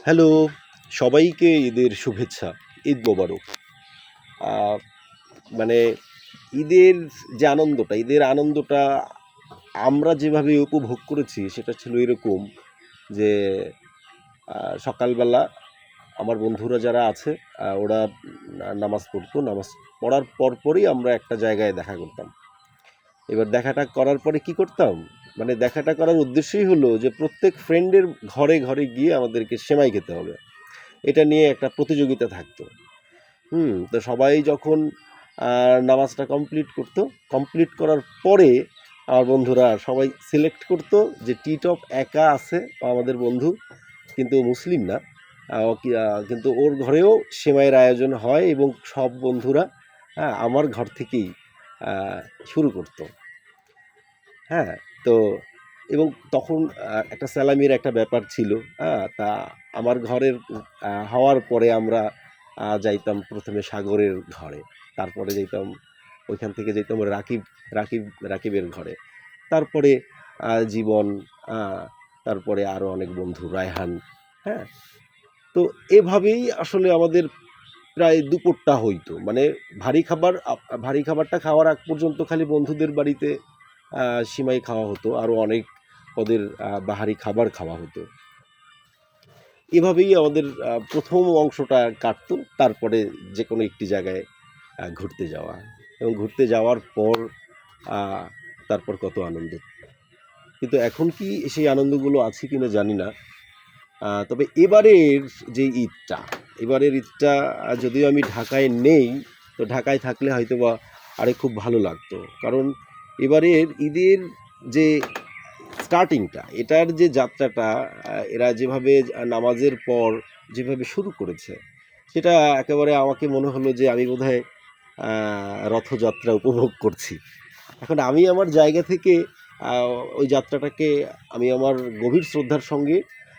Hello, সবাইকে ঈদের শুভেচ্ছা। ঈদ মোবারক। আ মানে ঈদের ঈদের আনন্দটা আমরা যেভাবে উপভোগ করেছি সেটা ছিল এরকম যে আ সকালবেলা আমার বন্ধুরা যারা আছে ওরা নামাজ পড়তো। নামাজ পড়ার পরপরই আমরা একটা জায়গায় দেখা করতাম। এবার দেখাটা করার পরে কি করতাম? মানে দেখাটা করার উদ্দেশ্যই হলো যে প্রত্যেক ফ্রেন্ডের ঘরে, ঘরে গিয়ে আমাদেরকে সেমাই খেতে হবে। এটা নিয়ে একটা প্রতিযোগিতা থাকতো। তো সবাই যখন নামাজটা কমপ্লিট করার পরে আমার বন্ধুরা সবাই সিলেক্ট করতো যে টি-টপ একা আছে আমাদের বন্ধু, কিন্তু ও মুসলিম না। কিন্তু ওর ঘরেও সেমাইয়ের আয়োজন হয় এবং সব বন্ধুরা আমার ঘর থেকেই আ শুরু করতো। হ্যাঁ? তো এবং তখন একটা স্যালামির একটা ব্যাপার ছিল। তা আমার ঘরের হওয়ার পরে আমরা যাইতাম ১ম এ সাগরের ঘরে। তারপরে ওইখান থেকে যাইতাম রাকিব রাকিবের ঘরে। তারপরে জীবন, আ তারপরে আরো অনেক বন্ধু রায়হান, হ্যাঁ? তো এভাবেই আসলে আমাদের প্রায় দুপুরটা হইতো। মানে ভারী খাবারটা খাওয়ার আগ পর্যন্ত খালি বন্ধুদের বাড়িতে আ সিমাই খাওয়া হতো। আরো অনেক ওদের বাহারি খাবার খাওয়া হতো। এভাবেই আমাদের ১ম অংশটা কাটতো। তারপরে যেকোনো একটি জায়গায় ঘুরতে যাওয়া। এবং ঘুরতে যাওয়ার পর আ তারপর কত আনন্দ। কিন্তু এখন কি সেই আনন্দগুলো আছে কিনা জানি না। তবে এবারের ঈদটা যদিও আমি ঢাকায় নেই, তো ঢাকায় থাকলে হয়তোবা খুব ভালো লাগতো। কারণ এবারের ঈদের যে এটার যে যাত্রাটা এরা যেভাবে নামাজের পর যেভাবে শুরু করেছে, সেটা একেবারে আমাকে মনে হলো যে আমি বোধহয় আ রথযাত্রা উপভোগ করছি। এখন আমি আমার জায়গা থেকে আ ওই যাত্রাটাকে আমি আমার গভীর শ্রদ্ধার সঙ্গে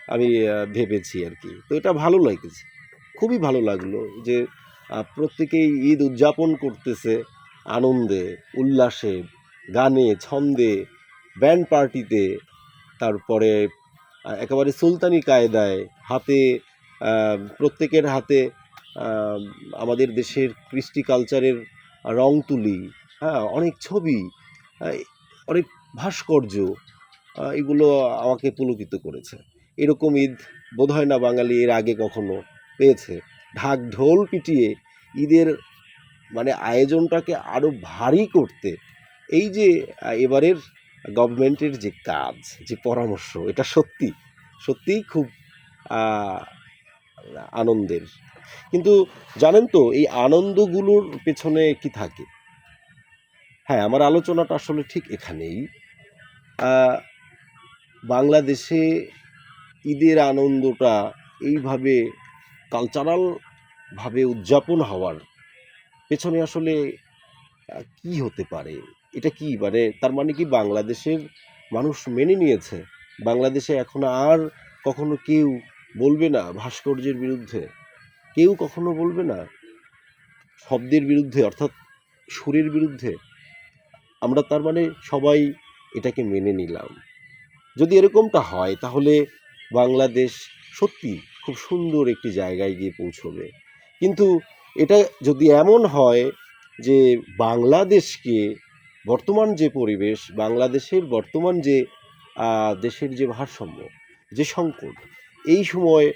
আমি ভেবেছি আরকি। তো এটা ভালো লাগেছে। খুবই ভালো লাগলো যে প্রত্যেকেই ঈদ উদযাপন করতেছে আনন্দে, উল্লাসে, গানে, ছন্দে, ব্যান্ড পার্টিতে, তারপরে একেবারে সুলতানি কায়দায় হাতে আ প্রত্যেকের হাতে আ আমাদের দেশের কৃষ্টি কালচারের রং তুলি, অনেক ছবি, আ অনেক ভাস্কর্য, এগুলো আমাকে পুলকিত করেছে। এরকম ঈদ বোধহয় না বাঙালি এর আগে কখনো পেয়েছে। ঢাক ঢোল পিটিয়ে ঈদের মানে আয়োজনটাকে আরো ভারী করতে এই যে এবারের গভর্নমেন্টের যে কাজ, যে পরামর্শ, এটা সত্যিই খুব আ আনন্দের। কিন্তু জানেন তো এই আনন্দগুলোর পেছনে কি থাকে? হ্যাঁ, আমার আলোচনাটা আসলে ঠিক এখানেই। আ বাংলাদেশে ঈদের আনন্দটা এইভাবে কালচারাল ভাবে উদযাপন হওয়ার পেছনে আসলে কি হতে পারে? এটা কি মানে তার মানে কি বাংলাদেশের মানুষ মেনে নিয়েছে? বাংলাদেশে এখন আর কখনো কেউ বলবে না ভাস্কর্যের বিরুদ্ধে? কেউ কখনো বলবে না শব্দের বিরুদ্ধে অর্থাৎ সুরের বিরুদ্ধে? আমরা তার মানে সবাই এটাকে মেনে নিলাম। যদি এরকমটা হয় তাহলে বাংলাদেশ সত্যি খুব সুন্দর একটি জায়গায় গিয়ে পৌঁছবে। কিন্তু এটা যদি এমন হয় যে বাংলাদেশকে বর্তমান যে পরিবেশ, বাংলাদেশের বর্তমান যে দেশের যে ভারসাম্য, যে সংকট, এই সময়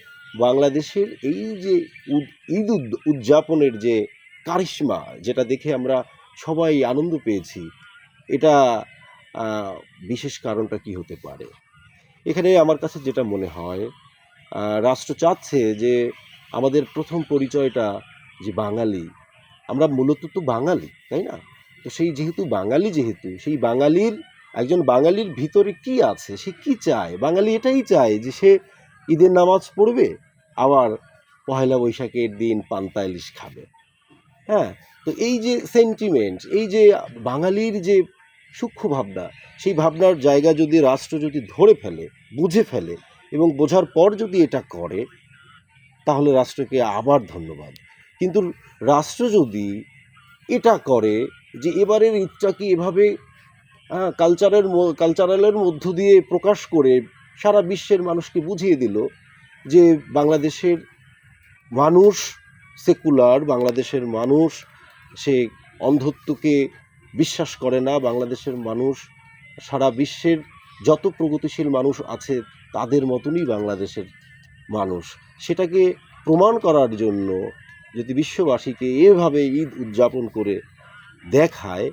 বাংলাদেশের এই যে ঈদ উদযাপনের যে কারিশমা, যেটা দেখে আমরা সবাই আনন্দ পেয়েছি, এটা আ বিশেষ কারণটা কি হতে পারে? এখানে আমার কাছে যেটা মনে হয়, রাষ্ট্র চাচ্ছে যে আমাদের ১ম পরিচয়টা যে বাঙালি, আমরা মূলত তো বাঙালি, তাই না? তো সেই একজন বাঙালির ভিতরে কি আছে? সে কি চায়? বাঙালি এটাই চায় যে সে ঈদের নামাজ পড়বে, আবার পহেলা বৈশাখের দিন পান্তা ইলিশ খাবে। হ্যাঁ? তো এই যে সেন্টিমেন্ট, এই যে বাঙালির যে সূক্ষ্ম ভাবনা, সেই ভাবনার জায়গা যদি রাষ্ট্র যদি ধরে ফেলে, বুঝে ফেলে এবং বোঝার পর যদি এটা করে, তাহলে রাষ্ট্রকে আবার ধন্যবাদ। কিন্তু রাষ্ট্র যদি এটা করে যে এবারের ঈদটাকে এভাবে কালচারালের মধ্য দিয়ে প্রকাশ করে সারা বিশ্বের মানুষকে বুঝিয়ে দিল যে বাংলাদেশের মানুষ সেকুলার, বাংলাদেশের মানুষ সে অন্ধত্বকে বিশ্বাস করে না, বাংলাদেশের মানুষ সারা বিশ্বের যত প্রগতিশীল মানুষ আছে তাদের মতনই বাংলাদেশের মানুষ। সেটাকে প্রমাণ করার জন্য যদি বিশ্ববাসীকে এভাবে ঈদ উদযাপন করে দেখায়,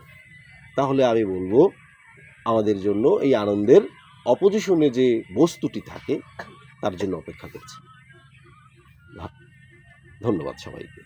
তাহলে আমি বলবো আমাদের জন্য এই আনন্দের অপোজিশনে যে বস্তুটি থাকে তার জন্য অপেক্ষা করছে। ধন্যবাদ সবাইকে।